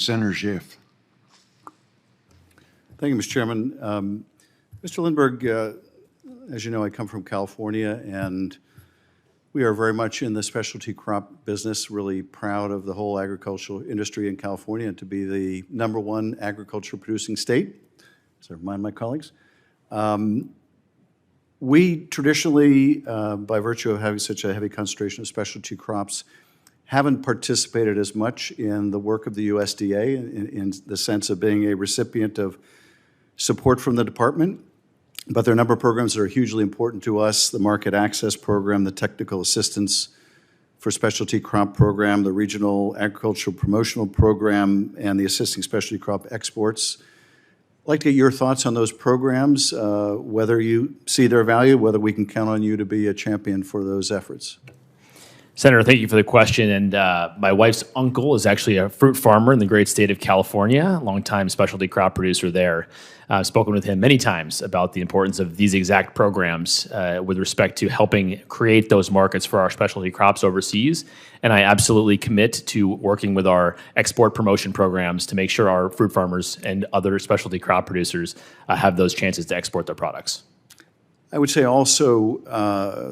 Senator Schiff. Thank you, Mr. Chairman. Mr. Lindberg, as you know, I come from California, and we are very much in the specialty crop business, really proud of the whole agricultural industry in California and to be the #1 agriculture producing state, as I remind my colleagues. We traditionally, by virtue of having such a heavy concentration of specialty crops, haven't participated as much in the work of the USDA in the sense of being a recipient of support from the department. But there are a number of programs that are hugely important to us: the Market Access Program, the Technical Assistance for Specialty Crop Program, the Regional Agricultural Promotional Program, and the Assisting Specialty Crop Exports. I'd like to get your thoughts on those programs, whether you see their value, whether we can count on you to be a champion for those efforts. Senator, thank you for the question. And my wife's uncle is actually a fruit farmer in the great state of California, a longtime specialty crop producer there. I've spoken with him many times about the importance of these exact programs with respect to helping create those markets for our specialty crops overseas. And I absolutely commit to working with our export promotion programs to make sure our fruit farmers and other specialty crop producers have those chances to export their products. I would say also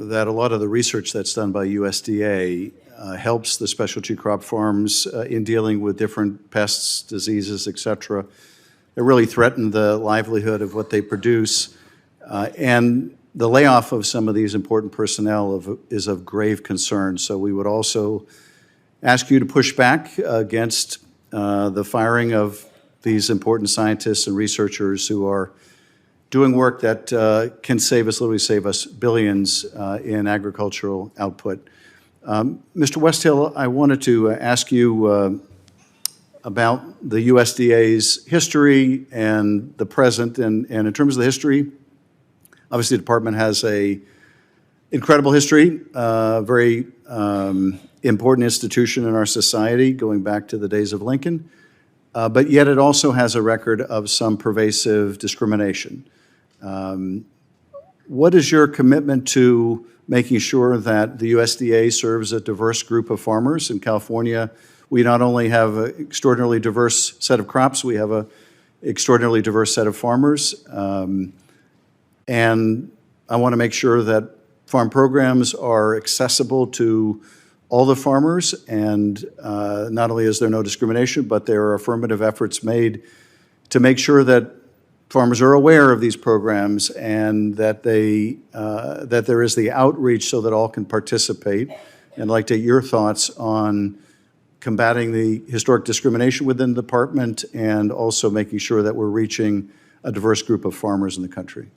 that a lot of the research that's done by USDA helps the specialty crop farms in dealing with different pests, diseases, et cetera, that really threaten the livelihood of what they produce. And the layoff of some of these important personnel is of grave concern. So we would also ask you to push back against the firing of these important scientists and researchers who are doing work that can literally save us billions in agricultural output. Mr. Westhill, I wanted to ask you about the USDA's history and the present. And in terms of the history, obviously the department has an incredible history, very important institution in our society going back to the days of Lincoln. But yet it also has a record of some pervasive discrimination. What is your commitment to making sure that the USDA serves a diverse group of farmers? In California, we not only have an extraordinarily diverse set of crops, we have an extraordinarily diverse set of farmers. And I want to make sure that farm programs are accessible to all the farmers, and not only is there no discrimination, but there are affirmative efforts made to make sure that farmers are aware of these programs and that that there is the outreach so that all can participate. And I'd like to get your thoughts on combating the historic discrimination within the department and also making sure that we're reaching a diverse group of farmers in the country.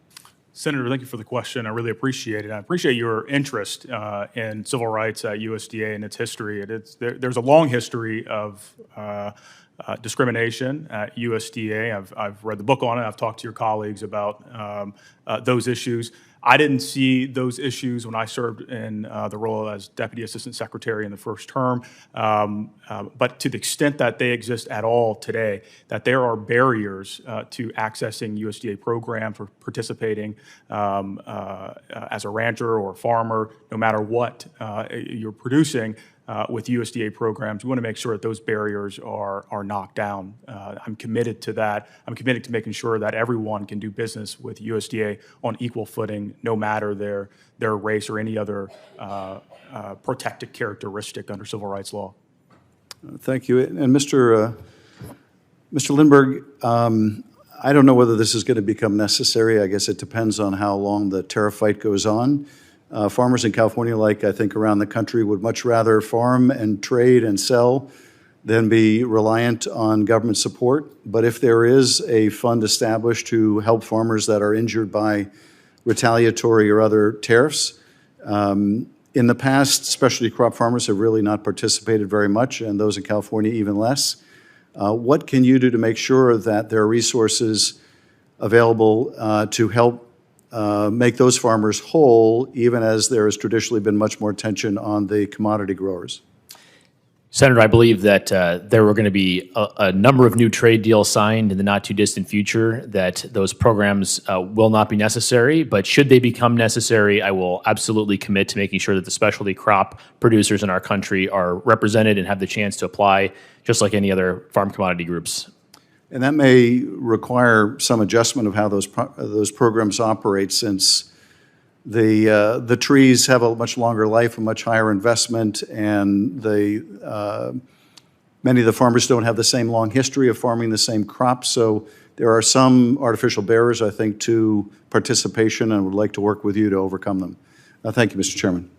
Senator, thank you for the question. I really appreciate it. I appreciate your interest in civil rights at USDA and its history. There's a long history of discrimination at USDA. I've read the book on it. I've talked to your colleagues about those issues. I didn't see those issues when I served in the role as Deputy Assistant Secretary in the first term. But to the extent that they exist at all today, that there are barriers to accessing USDA programs or participating as a rancher or a farmer, no matter what you're producing, with USDA programs, we want to make sure that those barriers are knocked down. I'm committed to that. I'm committed to making sure that everyone can do business with USDA on equal footing, no matter their race or any other protected characteristic under civil rights law. Thank you. And Mr. Lindberg, I don't know whether this is going to become necessary. I guess it depends on how long the tariff fight goes on. Farmers in California, like I think around the country, would much rather farm and trade and sell than be reliant on government support. But if there is a fund established to help farmers that are injured by retaliatory or other tariffs, in the past, specialty crop farmers have really not participated very much, and those in California even less. What can you do to make sure that there are resources available to help make those farmers whole, even as there has traditionally been much more attention on the commodity growers? Senator, I believe that there were going to be a number of new trade deals signed in the not too distant future, that those programs will not be necessary. But should they become necessary, I will absolutely commit to making sure that the specialty crop producers in our country are represented and have the chance to apply just like any other farm commodity groups. And that may require some adjustment of how those programs operate, since the trees have a much longer life, a much higher investment, and many of the farmers don't have the same long history of farming the same crops. So there are some artificial barriers, I think, to participation, and would like to work with you to overcome them. Thank you, Mr. Chairman.